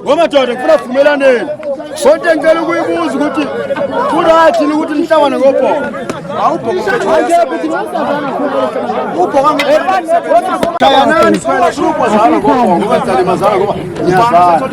Ngomadoda ngifuna kuvumelaneni. Konke ngicela ukuyibuza ukuthi kurathi ukuthi nihlabane ngobhoko. Kayanani sifana shupha zala ngobhoko ngoba salimazana ngoba ngiyazala.